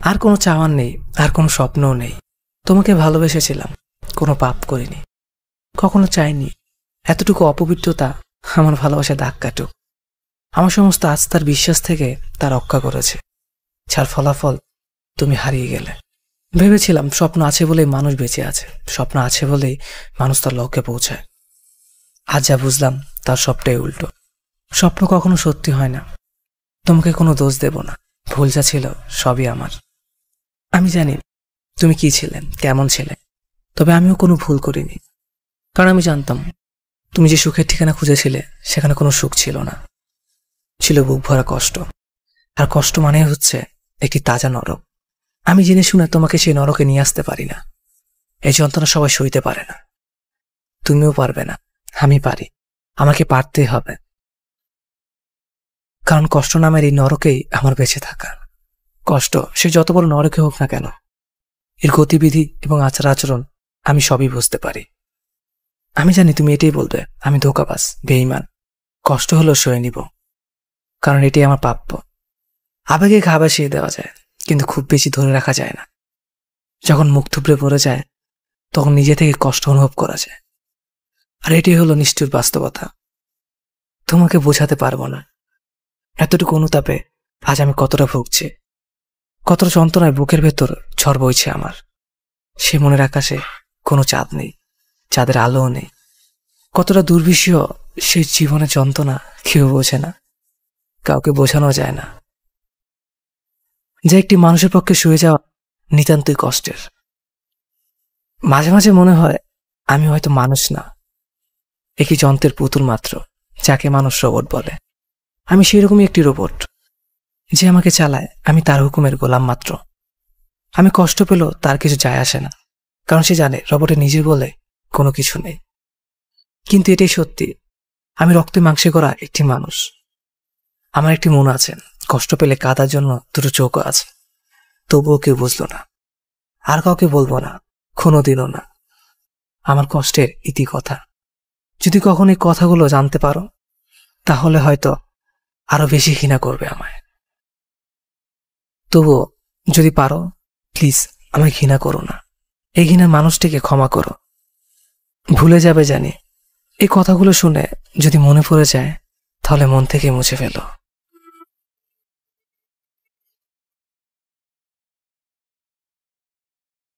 আর কোনো চাওয়ার নেই, আর কোনো স্বপ্নও নেই। তোমাকে ভালোবেসেছিলাম, কোনো পাপ করিনি, কখনো চাইনি এতটুকু অপবিত্রতা আমার ভালোবাসায় দাগ কাটুক। আমার সমস্ত আস্থার বিশ্বাস থেকে তা রক্ষা করেছে, যার ফলাফল তুমি হারিয়ে গেলে। ভেবেছিলাম স্বপ্ন আছে বলেই মানুষ বেঁচে আছে, স্বপ্ন আছে বলেই মানুষ তার লক্ষ্যে পৌঁছায়। আজ যা বুঝলাম তার সবটাই উল্টো। স্বপ্ন কখনো সত্যি হয় না। তোমাকে কোনো দোষ দেব না, ভুল যা ছিল সবই আমার। আমি জানি তুমি কি ছিলেন, কেমন ছিলে, তবে আমিও কোনো ভুল করিনি। কারণ আমি জানতাম তুমি যে সুখের ঠিকানা খুঁজেছিলে সেখানে কোনো সুখ ছিল না, ছিল বুক ভরা কষ্ট। আর কষ্ট মানে হচ্ছে একটি তাজা নরক। আমি জেনে শুনে তোমাকে সেই নরকে নিয়ে আসতে পারি না। এই যন্ত্রণা সবাই সইতে পারে না, তুমিও পারবে না, আমি পারি। আমাকে পারতেই হবে, কারণ কষ্ট নামের এই নরকেই আমার বেঁচে থাকা। কষ্ট সে যত বড় নরকে হোক না কেন, এর গতিবিধি এবং আচার আচরণ আমি সবই বুঝতে পারি। আমি জানি তুমি এটাই বলবে আমি ধোঁকাবাজ, বেঈমান। কষ্ট হলেও সয়ে নিব, কারণ এটাই আমার প্রাপ্য। আবেগে ঘা ভাসিয়ে দেওয়া যায়, কিন্তু খুব বেশি ধরে রাখা যায় না। যখন মুখ থুবড়ে পড়ে যায় তখন নিজে থেকে কষ্ট অনুভব করা যায়। আর এটাই হলো নিষ্ঠুর বাস্তবতা। তোমাকে বোঝাতে পারবো না এতটুকু অনুতাপে আজ আমি কতটা ভুগছি, কতটা যন্ত্রণায় বুকের ভেতর ঝড় বইছে আমার। সে মনের আকাশে কোনো চাঁদ নেই, চাঁদের আলোও নেই। কতটা দুর্বিষহ সেই জীবনের যন্ত্রণা কেউ বোঝে না, কাউকে বোঝানো যায় না। যে একটি মানুষের পক্ষে শুয়ে যাওয়া নিতান্তই কষ্টের। মাঝে মাঝে মনে হয় আমি হয়তো মানুষ না, একটি যন্ত্রের পুতুল মাত্র, যাকে মানুষ রোবট বলে। আমি সেরকমই একটি রোবট, যে আমাকে চালায়, আমি তার হুকুমের গোলাম মাত্র। আমি কষ্ট পেলেও তার কিছু যায় আসে না, কারণ সে জানে রোবটের নিজের বলে কোনো কিছু নেই। কিন্তু এটাই সত্যি, আমি রক্তে মাংসে করা একটি মানুষ। আমার একটি মন আছে, কষ্ট পেলে কাঁদার জন্য দুটো চোখও আছে। তবুও কেউ বুঝলো না, আর কাউকে বলবো না, কোনোদিনও না। আমার কষ্টের ইতি কথা। যদি কখনো এই কথাগুলো জানতে পারো, তাহলে হয়তো আরো বেশি ঘৃণা করবে আমায়। তবুও যদি পারো, প্লিজ আমায় ঘৃণা করো না। এই ঘৃণার মানুষটিকে ক্ষমা করো। ভুলে যাবে জানি, এই কথাগুলো শুনে যদি মনে পড়ে যায় তাহলে মন থেকে মুছে ফেলো।